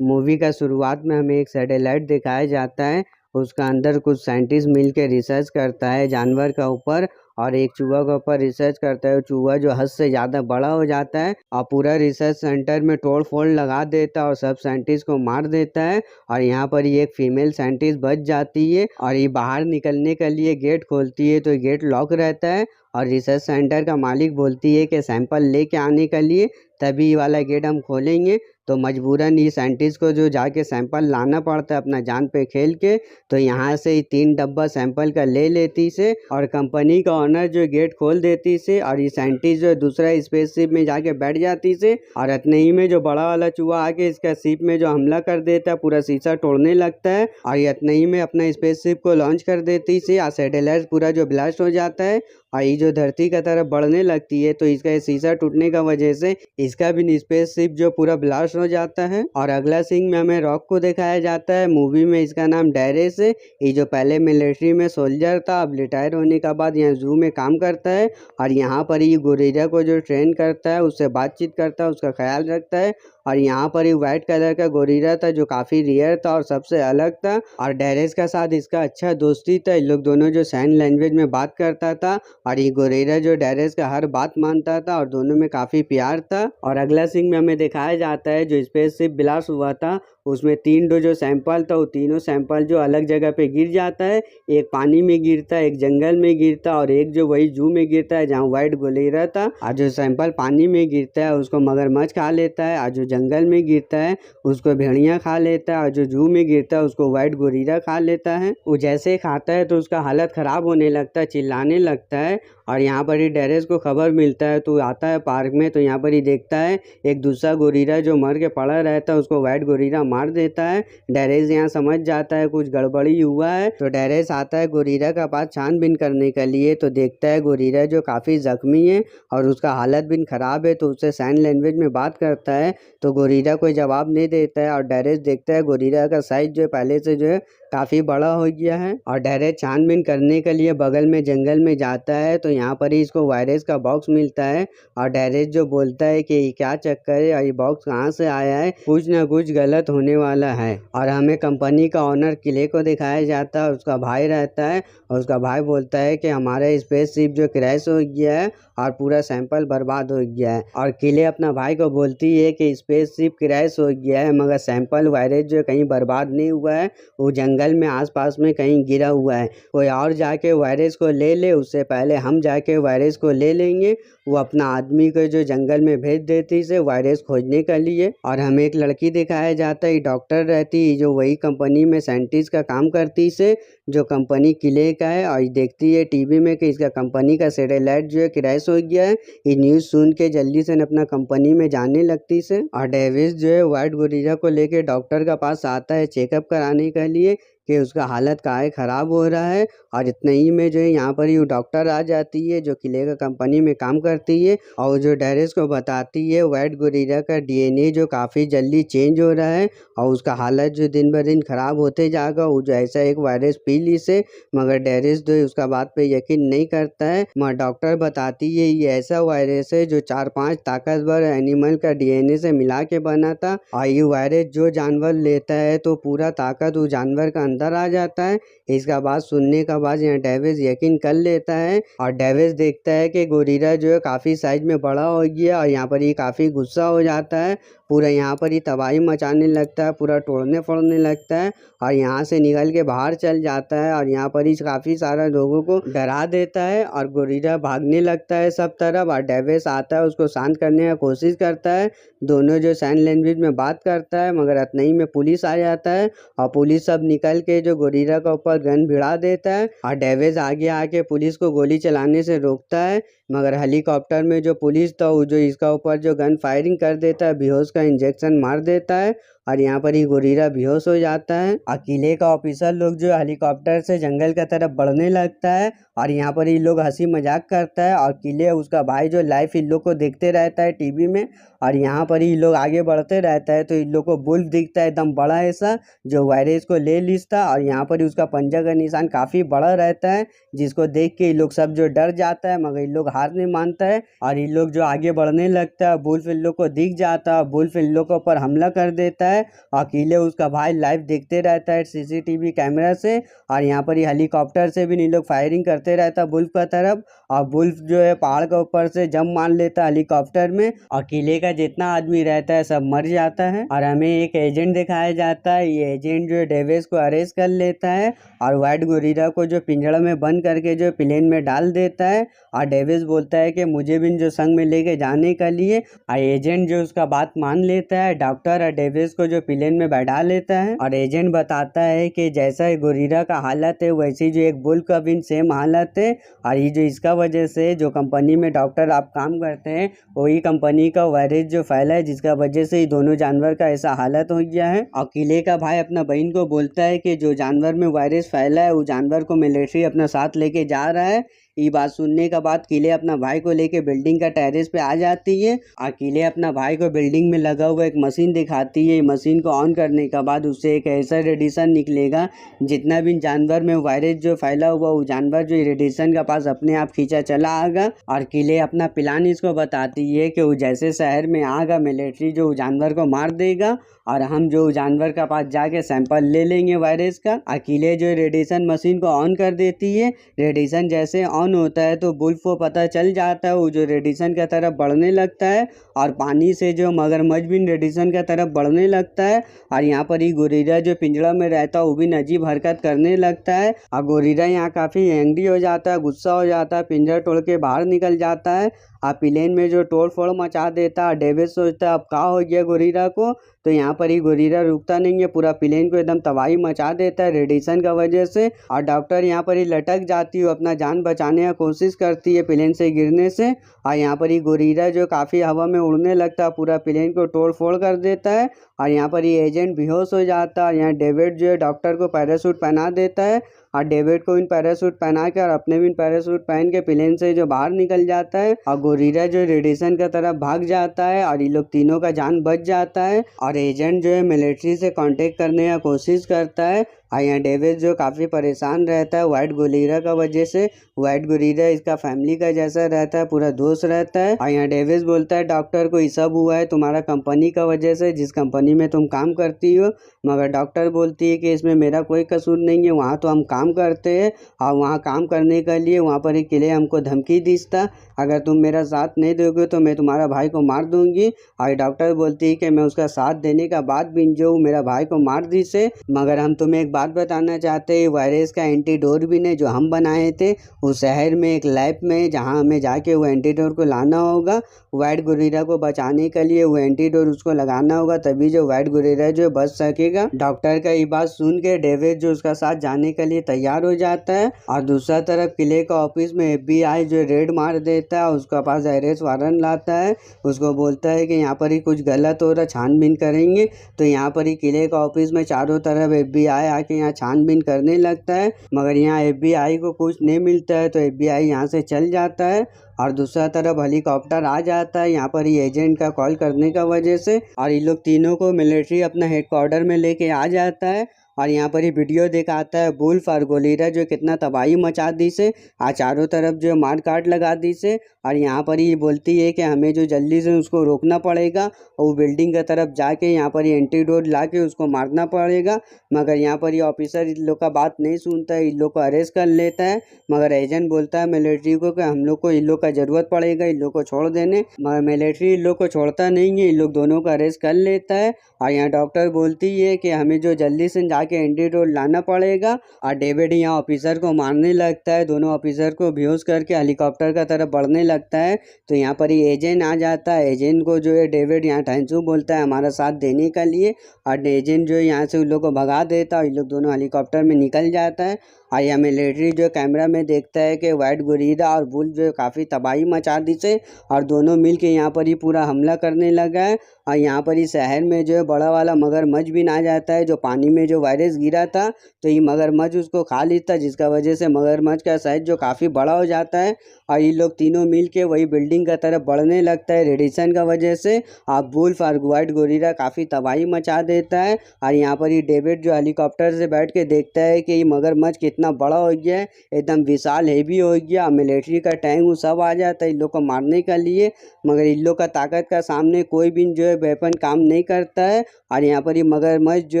Movie का शुरुआत में हमें एक सैटेलाइट दिखाया जाता है। उसका अंदर कुछ साइंटिस्ट मिल के रिसर्च करता है जानवर का ऊपर, और एक चूहा के ऊपर रिसर्च करता है। चूहा जो हद से ज़्यादा बड़ा हो जाता है और पूरा रिसर्च सेंटर में तोड़ फोड़ लगा देता है और सब साइंटिस्ट को मार देता है। और यहाँ पर ये एक फीमेल साइंटिस्ट बच जाती है और ये बाहर निकलने के लिए गेट खोलती है, तो गेट लॉक रहता है। और रिसर्च सेंटर का मालिक बोलती है कि सैंपल लेके आने के लिए तभी ये वाला गेट हम खोलेंगे। तो मजबूरन ये साइंटिस्ट को जो जाके सैंपल लाना पड़ता है अपना जान पे खेल के। तो यहाँ से 3 डब्बा सैंपल का ले लेती से और कंपनी का ऑनर जो गेट खोल देती से, और ये साइंटिस्ट जो दूसरा स्पेसशिप में जाके बैठ जाती से। और इतने ही में जो बड़ा वाला चूहा आके इसका शिप में जो हमला कर देता है, पूरा शीशा तोड़ने लगता है। और ये इतने ही में अपना स्पेसशिप को लॉन्च कर देती से और सैटेलाइट पूरा जो ब्लास्ट हो जाता है और ये जो धरती का तरफ बढ़ने लगती है। तो इसका शीशा टूटने का वजह से इसका भी स्पेसशिप जो पूरा ब्लास्ट हो जाता है। और अगला सीन में हमें रॉक को दिखाया जाता है। मूवी में इसका नाम डेरेस है। ये जो पहले मिलिट्री में सोल्जर था, अब रिटायर होने के बाद यहाँ जू में काम करता है। और यहाँ पर ये गोरिल्ला को जो ट्रेन करता है, उससे बातचीत करता है, उसका ख्याल रखता है। और यहाँ पर ये व्हाइट कलर का गोरिल्ला था जो काफ़ी रेयर था और सबसे अलग था। और डेरेस का साथ इसका अच्छा दोस्ती था। इन लोग दोनों जो साइन लैंग्वेज में बात करता था और ये गोरिल्ला जो डेरेस का हर बात मानता था और दोनों में काफ़ी प्यार था। और अगला सीन में हमें दिखाया जाता है जो स्पेसशिप ब्लास्ट हुआ था उसमें 3 जो सैंपल था, वो तीनों सैंपल जो अलग जगह पे गिर जाता है। एक पानी में गिरता है, एक जंगल में गिरता और एक जो वही जू में गिरता है जहाँ व्हाइट गोरिल्ला था। और जो सैंपल पानी में गिरता है उसको मगरमच्छ खा लेता है, और जो जंगल में गिरता है उसको भेड़िया खा लेता है, और जो जू में गिरता है उसको व्हाइट गोरिल्ला खा लेता है। वो जैसे ही खाता है तो उसका हालत ख़राब होने लगता है, चिल्लाने लगता है। और यहाँ पर ही डेरेस को खबर मिलता है तो आता है पार्क में। तो यहाँ पर ही देखता है एक दूसरा गोरिल्ला जो मर के पड़ा रहता है, उसको व्हाइट गोरिल्ला मार देता है। डेरेस यहाँ समझ जाता है कुछ गड़बड़ी हुआ है, तो डेरेस आता है गोरिल्ला का पास छानबीन करने के लिए। तो देखता है गोरिल्ला जो काफ़ी जख्मी है और उसका हालत भी ख़राब है, तो उससे साइन लैंग्वेज में बात करता है। तो गोरिल्ला कोई जवाब नहीं देता है और डेरेस देखता है गोरिल्ला का साइज जो है पहले से जो है काफ़ी बड़ा हो गया है। और डेरेस छानबीन करने के लिए बगल में जंगल में जाता है। तो यहाँ पर ही इसको वायरस का बॉक्स मिलता है और डेरेस जो बोलता है कि ये क्या चक्कर है और ये बॉक्स कहाँ से आया है, कुछ ना कुछ गलत होने वाला है। और हमें कंपनी का ऑनर किले को दिखाया जाता है, उसका भाई रहता है और उसका भाई बोलता है कि हमारा स्पेसशिप जो क्रैश हो गया है और पूरा सैंपल बर्बाद हो गया है। और किले अपना भाई को बोलती है कि स्पेसशिप क्रैश हो गया है मगर सैंपल वायरस जो कहीं बर्बाद नहीं हुआ है, वो जंगल में आसपास में कहीं गिरा हुआ है। कोई और जाके वायरस को ले ले, उससे पहले हम जाके वायरस को ले लेंगे। वो अपना आदमी को जो जंगल में भेज देती से वायरस खोजने के लिए। और हमें एक लड़की दिखाया जाता है, डॉक्टर रहती जो वही कंपनी में साइंटिस्ट का काम करती से, जो कंपनी किले का है। और देखती है टीवी में कि इसका कंपनी का सैटेलाइट जो है क्रैश हो गया है। ये न्यूज़ सुन के जल्दी से अपना कंपनी में जाने लगती से। और डेविस जो है व्हाइट गोरिल्ला को लेके डॉक्टर का पास आता है चेकअप कराने के लिए कि उसका हालत काहे ख़राब हो रहा है। और इतने ही में जो है यहाँ पर ही डॉक्टर आ जाती है जो किले का कंपनी में काम करती है और जो डेरेस को बताती है व्हाइट गोरिल्ला का डीएनए जो काफ़ी जल्दी चेंज हो रहा है और उसका हालत जो दिन ब दिन ख़राब होते जाएगा। वो जो ऐसा एक वायरस पी ली से, मगर डेरेस जो है उसका बात पे यकीन नहीं करता है। मगर डॉक्टर बताती है ये ऐसा वायरस है जो 4-5 ताकतवर एनिमल का डीएनए से मिला के बना था। और ये वायरस जो जानवर लेता है तो पूरा ताकत वो जानवर का अंदर आ जाता है। इसका बात सुनने का बाद यहाँ डेविस यकीन कर लेता है और डेविस देखता है कि गोरिल्ला जो है काफ़ी साइज में बड़ा हो गया और यहाँ पर ये काफ़ी गुस्सा हो जाता है। पूरा यहाँ पर ही तबाही मचाने लगता है, पूरा तोड़ने फोड़ने लगता है और यहाँ से निकल के बाहर चल जाता है। और यहाँ पर ही काफ़ी सारे लोगों को डरा देता है और गोरिल्ला भागने लगता है सब तरफ। और डेविस आता है उसको शांत करने की कोशिश करता है, दोनों जो साइन लैंग्वेज में बात करता है। मगर इतना ही में पुलिस आ जाता है और पुलिस सब निकल के जो गोरिल्ला के ऊपर गन भिड़ा देता है। और डेविस आगे आके पुलिस को गोली चलाने से रोकता है, मगर हेलीकॉप्टर में जो पुलिस था वो जो इसका ऊपर जो गन फायरिंग कर देता है, बेहोश का इंजेक्शन मार देता है और यहाँ पर ही गोरिल्ला बेहोश हो जाता है। किले का ऑफिसर लोग जो हेलीकॉप्टर से जंगल की तरफ बढ़ने लगता है और यहाँ पर ये लोग हंसी मजाक करता है और किले उसका भाई जो लाइव इन लोग को देखते रहता है टीवी में। और यहाँ पर ये लोग आगे बढ़ते रहता है तो इन लोग को बुल्फ दिखता है एकदम बड़ा ऐसा जो वायरस को ले लिसता। और यहाँ पर ही उसका पंजा का निशान काफ़ी बड़ा रहता है जिसको देख के ये लोग सब जो डर जाता है, मगर इन लोग हार नहीं मानता है और इन लोग जो आगे बढ़ने लगता है बुल्फ इन लोग को दिख जाता है। बुल्फ बुल्फ इन लोग के ऊपर हमला कर देता है। अकेले उसका भाई लाइव देखते रहता है सीसीटीवी कैमरा से, और यहाँ पर ये हेलीकॉप्टर से भी इन लोग फायरिंग करते रहता है बुल्फ का तरफ, और बुल्फ जो है पहाड़ के ऊपर से जंप मार लेता है हेलीकॉप्टर में। अकेले का जितना आदमी रहता है सब मर जाता है। और हमें एक एजेंट दिखाया जाता है, ये एजेंट जो है डेविस को अरेस्ट कर लेता है और व्हाइट गोरिल्ला को जो पिंजड़ा में बंद करके जो प्लेन में डाल देता है। और डेविस बोलता है कि मुझे भी जो संग में लेके जाने के लिए, और एजेंट जो उसका बात मान लेता है। डॉक्टर और डेविस को जो प्लेन में बैठा लेता है, और एजेंट बताता है कि जैसा गोरिल्ला का हालत है वैसी जो एक बुल का भी सेम हालत है, और ये जो इसका वजह से जो कंपनी में डॉक्टर आप काम करते हैं वही कंपनी का वायरस जो फैला है, जिसका वजह से ये दोनों जानवर का ऐसा हालत हो गया है। अकेले का भाई अपना बहन को बोलता है कि जो जानवर में वायरस फैला है वो जानवर को मिलिट्री अपना साथ लेके जा रहा है। ये बात सुनने के बाद किले अपना भाई को लेके बिल्डिंग का टेरेस पे आ जाती है। अकेले अपना भाई को बिल्डिंग में लगा हुआ एक मशीन दिखाती है। मशीन को ऑन करने के बाद उससे एक ऐसा रेडिएशन निकलेगा, जितना भी जानवर में वायरस जो फैला हुआ वो जानवर जो रेडिएशन के पास अपने आप खींचा चला आएगा। और किले अपना प्लान इसको बताती है कि वो जैसे शहर में आएगा मिलिट्री जो जानवर को मार देगा, और हम जो जानवर का पास जाके सैंपल ले लेंगे वायरस का। अकेले जो रेडिएशन मशीन को ऑन कर देती है। रेडिएशन जैसे ऑन होता है तो बुल्फ को पता चल जाता है, वो जो रेडिएशन की तरफ बढ़ने लगता है, और पानी से जो मगरमच्छ भी रेडिएशन की तरफ बढ़ने लगता है। और यहाँ पर ही गोरिल्ला जो पिंजड़ा में रहता है वो भी अजीब हरकत करने लगता है, और गोरिल्ला यहाँ काफ़ी एंग्री हो जाता है, गुस्सा हो जाता है, पिंजरा तोड़ के बाहर निकल जाता है। प्लेन में जो तोड़ फोड़ मचा देता है। डेविस सोचता है अब क्या हो गया गोरिल्ला को, तो यहाँ पर ही गोरिल्ला रुकता नहीं है, पूरा प्लेन को एकदम तबाही मचा देता है रेडिएशन का वजह से। और डॉक्टर यहाँ पर ही लटक जाती है, अपना जान बचाने की कोशिश करती है प्लेन से गिरने से। और यहाँ पर ही गोरिल्ला जो काफ़ी हवा में उड़ने लगता है, पूरा प्लेन को तोड़ फोड़ कर देता है। और यहाँ पर ही एजेंट बेहोश हो जाता है, और यहाँ डेविड जो है डॉक्टर को पैराशूट पहना देता है, और डेविड को इन पैराशूट पहना के और अपने भी पैराशूट पहन के प्लेन से जो बाहर निकल जाता है। और गोरिल्ला जो रेडिएशन की तरफ भाग जाता है, और ये लोग तीनों का जान बच जाता है। और एजेंट जो है मिलिट्री से कांटेक्ट करने का कोशिश करता है। और यहाँ डेविस जो काफ़ी परेशान रहता है व्हाइट गोरिल्ला का वजह से। व्हाइट गोरिल्ला इसका फैमिली का जैसा रहता है, पूरा दोस्त रहता है। और यहाँ डेविस बोलता है डॉक्टर को ये सब हुआ है तुम्हारा कंपनी का वजह से, जिस कंपनी में तुम काम करती हो। मगर डॉक्टर बोलती है कि इसमें मेरा कोई कसूर नहीं है, वहाँ तो हम काम करते हैं, और वहाँ काम करने के लिए वहाँ पर एक किले हमको धमकी दीस्ता, अगर तुम मेरा साथ नहीं दोगे तो मैं तुम्हारा भाई को मार दूंगी। और डॉक्टर बोलती है कि मैं उसका साथ देने का बाद भी जो मेरा भाई को मार दी से, मगर हम तुम्हें एक बात बताना चाहते हैं, वायरस का एंटीडोट भी नहीं जो हम बनाए थे उस शहर में एक लैब में, जहाँ हमें जाके वो एंटीडोट को लाना होगा। व्हाइट गोरिल्ला को बचाने के लिए वो एंटीडोट उसको लगाना होगा, तभी जो व्हाइट गोरिल्ला जो बच सकेगा। डॉक्टर का ये बात सुन के डेविड जो उसका साथ जाने के लिए तैयार हो जाता है। और दूसरा तरफ किले का ऑफिस में FBI जो रेड मार देता है, उसका पास अरेस्ट वारंट लाता है, उसको बोलता है कि यहाँ पर ही कुछ गलत हो रहा, छानबीन करेंगे। तो यहाँ पर ही किले का ऑफिस में चारों तरफ FBI आके यहाँ छानबीन करने लगता है, मगर यहाँ FBI को कुछ नहीं मिलता है, तो FBI यहाँ से चल जाता है। और दूसरा तरफ हेलीकॉप्टर आ जाता है यहाँ पर ये एजेंट का कॉल करने का वजह से, और ये लोग तीनों को मिलिट्री अपना हेडक्वार्टर में लेके आ जाता है। और यहाँ पर ही वीडियो दिखाता है बुल्फ और गोरिल्ला जो कितना तबाही मचा दी से, चारों तरफ जो मार काट लगा दी से। और यहाँ पर ही बोलती है कि हमें जो जल्दी से उसको रोकना पड़ेगा, और वो बिल्डिंग की तरफ जाके यहाँ पर ही एंटीडोट ला के उसको मारना पड़ेगा। मगर यहाँ पर ये ऑफिसर इन लोग का बात नहीं सुनता है, इन लोग को अरेस्ट कर लेता है। मगर एजेंट बोलता है मिलिट्री को कि हम लोग को इन लोग का ज़रूरत पड़ेगा, इन लोग को छोड़ देने। मगर मिलिट्री इन लोग को छोड़ता नहीं है, इन लोग दोनों को अरेस्ट कर लेता है। और यहाँ डॉक्टर बोलती है कि हमें जो जल्दी से जाके एंटीडोट लाना पड़ेगा। और डेविड यहाँ ऑफिसर को मारने लगता है, दोनों ऑफिसर को बेहोश करके हेलीकॉप्टर का तरफ बढ़ने लगता है। तो यहाँ पर ही एजेंट आ जाता है, एजेंट को जो है डेविड यहाँ थैंक यू बोलता है हमारा साथ देने के लिए। और एजेंट जो है यहाँ से उन लोग को भगा देता है, और ये लोग दोनों हेलीकॉप्टर में निकल जाता है। और यहाँ मिलिट्री जो कैमरा में देखता है कि व्हाइट गोरिल्ला और बुल्फ जो काफ़ी तबाही मचा दी से, और दोनों मिल के यहाँ पर ही पूरा हमला करने लगा है। और यहाँ पर ही शहर में जो है बड़ा वाला मगरमच्छ भी आ जाता है, जो पानी में जो वायरस गिरा था तो ये मगरमच्छ उसको खा लेता, जिसका वजह से मगरमच्छ का साइज जो काफ़ी बड़ा हो जाता है और ये लोग तीनों मिल के वही बिल्डिंग का तरफ बढ़ने लगता है। रेडिएशन का वजह से आप वुल्फ और व्हाइट गोरिल्ला काफ़ी तबाही मचा देता है। और यहाँ पर ये डेविड जो हेलीकॉप्टर से बैठ के देखता है कि ये मगरमच्छ कितना बड़ा हो गया है, एकदम विशाल हेवी हो गया। मिलिट्री का टैंक वो सब आ जाता है इन लोग को मारने के लिए, मगर इन लोग का ताकत का सामने कोई भी जो है वेपन काम नहीं करता है। और यहाँ पर ये मगरमच्छ जो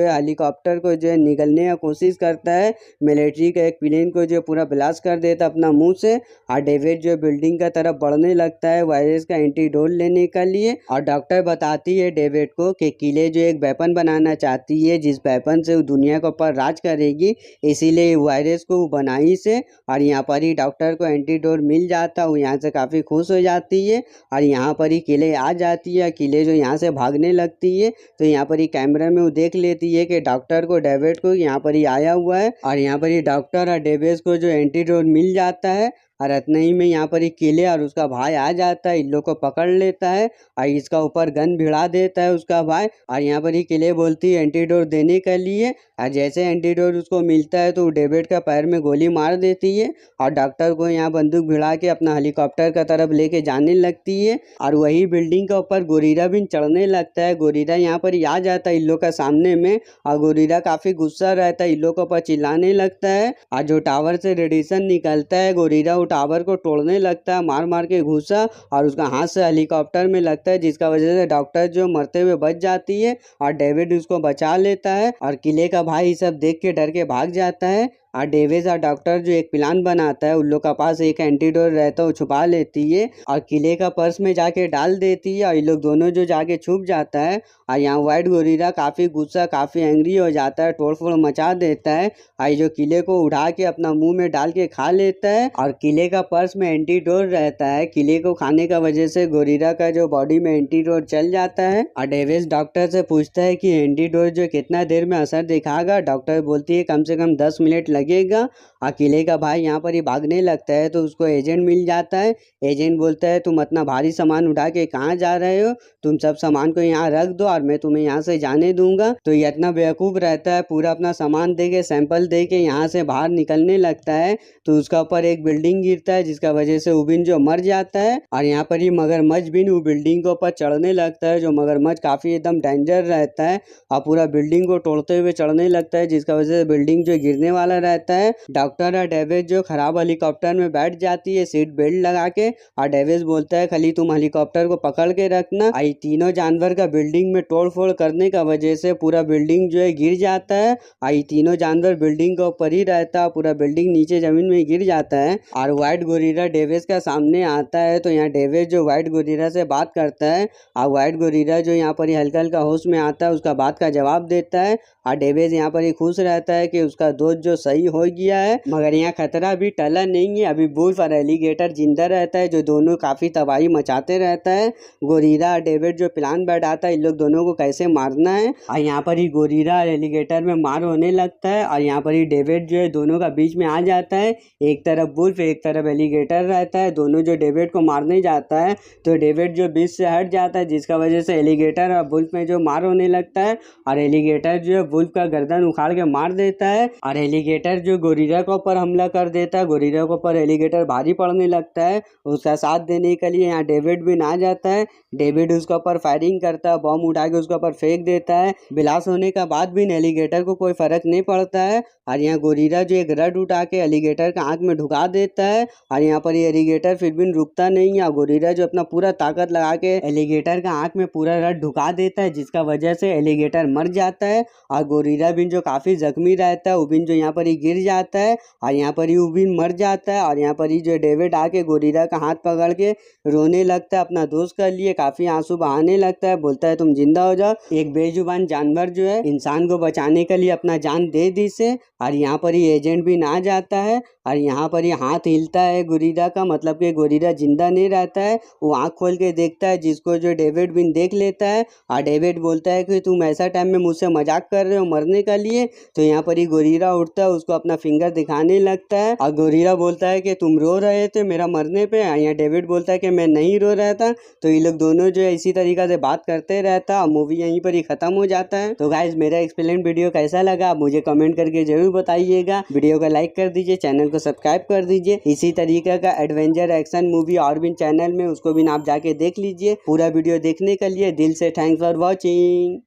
है हेलीकॉप्टर को जो है निगलने का कोशिश करता है। मिलिट्री का एक प्लेन को जो पूरा ब्लास्ट कर देता अपना मुंह से। और डेविड जो बिल्डिंग का तरफ बढ़ने लगता है वायरस का एंटीडोट लेने के लिए। और डॉक्टर बताती है डेविड को कि किले जो एक वेपन बनाना चाहती है, जिस वेपन से वो दुनिया के ऊपर राज करेगी, इसीलिए वायरस को वो बनाई से। और यहाँ पर ही डॉक्टर को एंटीडोट मिल जाता, वो यहाँ से काफ़ी खुश हो जाती है और यहाँ पर ही किले आ जाती है। किले जो यहाँ से भागने लगती है तो यहाँ पर ही कैमरा में वो देख लेती है कि डॉक्टर को डेविड को यहाँ पर ही आया हुआ है। और यहाँ पर ही डॉक्टर और डेविड को जो एंटीडोट मिल जाता है और इतना ही में यहाँ पर ही किले और उसका भाई आ जाता है, इन लोग को पकड़ लेता है और इसका ऊपर गन भिड़ा देता है उसका भाई। और यहाँ पर ही किले बोलती है एंटीडोट देने के लिए। और जैसे एंटीडोट उसको मिलता है तो डेविड का पैर में गोली मार देती है और डॉक्टर को यहाँ बंदूक भिड़ा के अपना हेलीकॉप्टर का तरफ लेके जाने लगती है। और वही बिल्डिंग के ऊपर गोरिल्ला भी चढ़ने लगता है। गोरिल्ला यहाँ पर ही आ जाता है इन लोग का सामने में और गोरिल्ला काफ़ी गुस्सा रहता है, इन लोग के ऊपर चिल्लाने लगता है। और जो टावर से रेडिएशन निकलता है गोरिल्ला टावर को तोड़ने लगता है मार मार के घुसा और उसका हाथ से हेलीकॉप्टर में लगता है, जिसका वजह से डॉक्टर जो मरते हुए बच जाती है और डेविड उसको बचा लेता है। और किले का भाई सब देख के डर के भाग जाता है। और डेविड और डॉक्टर जो एक प्लान बनाता है, उन लोग के पास एक एंटीडोट रहता है, वो छुपा लेती है और किले का पर्स में जाके डाल देती है और ये लोग दोनों जो जाके छुप जाता है। और यहाँ व्हाइट गोरिल्ला काफ़ी गुस्सा काफ़ी एंग्री हो जाता है, तोड़फोड़ मचा देता है और जो किले को उठा के अपना मुंह में डाल के खा लेता है। और किले का पर्स में एंटीडोट रहता है, किले को खाने का वजह से गोरिल्ला का जो बॉडी में एंटीडोट चल जाता है। और डेविड डॉक्टर से पूछता है कि एंटीडोट जो कितना देर में असर दिखाएगा। डॉक्टर बोलती है कम से कम 10 मिनट लगेगा। और किले का भाई यहाँ पर ही भागने लगता है तो उसको एजेंट मिल जाता है। एजेंट बोलता है तुम इतना भारी सामान उठा के कहाँ जा रहे हो, तुम सब सामान को यहाँ रख दो और मैं तुम्हें यहाँ से जाने दूंगा। तो ये इतना बेवकूफ़ रहता है, पूरा अपना सामान दे के सैंपल दे के यहाँ से बाहर निकलने लगता है तो उसका ऊपर एक बिल्डिंग गिरता है, जिसका वजह से उबिन जो मर जाता है। और यहाँ पर ही मगरमच्छ भी वो बिल्डिंग के ऊपर चढ़ने लगता है। जो मगरमच्छ काफ़ी एकदम डेंजर रहता है और पूरा बिल्डिंग को तोड़ते हुए चढ़ने लगता है, जिसका वजह से बिल्डिंग जो गिरने वाला रहता है। डॉक्टर और डेविड जो खराब हेलीकॉप्टर में बैठ जाती है सीट बेल्ट लगा के और डेविड बोलता है खाली तुम हेलीकॉप्टर को पकड़ के रखना। आई तीनों जानवर का बिल्डिंग में तोड़फोड़ करने का वजह से पूरा बिल्डिंग जो है गिर जाता है। आई तीनों जानवर बिल्डिंग के ऊपर ही रहता है, पूरा बिल्डिंग नीचे जमीन में गिर जाता है। और व्हाइट गोरिल्ला डेविड का सामने आता है तो यहाँ डेविड जो व्हाइट गोरिल्ला से बात करता है और व्हाइट गोरिल्ला जो यहाँ पर हल्का हल्का होश में आता है उसका बात का जवाब देता है। और डेविड यहाँ पर ही खुश रहता है कि उसका दोस्त जो सही हो गया है। मगर यहाँ खतरा भी टला नहीं है, अभी वुल्फ और एलिगेटर जिंदा रहता है, जो दोनों काफ़ी तबाही मचाते रहता है। गोरिल्ला और डेविड जो प्लान बैठाता है इन लोग दोनों को कैसे मारना है। और यहाँ पर ही गोरिल्ला और एलिगेटर में मार होने लगता है और यहाँ पर ही डेविड जो है दोनों का बीच में आ जाता है। एक तरफ वुल्फ एक तरफ एलिगेटर रहता है, दोनों जो डेविड को मारने जाता है तो डेविड जो बीच से हट जाता है, जिसका वजह से एलिगेटर और वुल्फ में जो मार होने लगता है। और एलिगेटर जो है वुल्फ का गर्दन उखाड़ के मार देता है और एलिगेटर जो गोरिल्ला के ऊपर हमला कर देता है। गोरिल्ला के ऊपर एलिगेटर भारी पड़ने लगता है, उसका साथ देने के लिए यहाँ डेविड भी ना जाता है। डेविड उसके ऊपर फायरिंग करता है, बम उठा के उसके ऊपर फेंक देता है। ब्लास्ट होने का बाद भी एलिगेटर को कोई फर्क नहीं पड़ता है। और यहाँ गोरिल्ला जो एक रड उठा के एलिगेटर का आँख में ढुका देता है और यहाँ पर ये एलिगेटर फिर भी रुकता नहीं है। गोरिल्ला जो अपना पूरा ताकत लगा के एलिगेटर का आँख में पूरा रड ढुका देता है, जिसका वजह से एलिगेटर मर जाता है। और गोरिल्ला भी जो काफ़ी जख्मी रहता है, उबिन जो यहाँ पर ही गिर जाता है और यहाँ पर ही उबिन मर जाता है। और यहाँ पर ही जो डेविड आके गोरिल्ला का हाथ पकड़ के रोने लगता है अपना दोस्त के लिए, काफ़ी आंसू बहाने लगता है, बोलता है तुम जिंदा हो जाओ। एक बेजुबान जानवर जो है इंसान को बचाने के लिए अपना जान दे दी से। और यहाँ पर ही एजेंट भी ना जाता है और यहाँ पर ही हाथ हिलता है गोरिल्ला का, मतलब कि गोरिल्ला जिंदा नहीं रहता है। वो आँख खोल के देखता है, जिसको जो डेविड भी देख लेता है और डेविड बोलता है कि तुम ऐसा टाइम में मुझसे मजाक कर रहे हो मरने के लिए। तो यहाँ पर ही गोरिल्ला उठता है, उसको अपना फिंगर दिखाने लगता है और गोरिल्ला बोलता है कि तुम रो रहे थे मेरा मरने पे। यहाँ डेविड बोलता है कि मैं नहीं रो रहा था। तो ये लोग दोनों जो है इसी तरीका से बात करते रहता और मूवी यहीं पर ही खत्म हो जाता है। तो गाइज मेरा एक्सप्लेन वीडियो कैसा लगा आप मुझे कमेंट करके जरूर बताइएगा। वीडियो को लाइक कर दीजिए, चैनल को सब्सक्राइब कर दीजिए। इसी तरीके का एडवेंचर एक्शन मूवी और भी चैनल में उसको भी आप जाके देख लीजिए। पूरा वीडियो देखने के लिए दिल से थैंक्स फॉर वॉचिंग।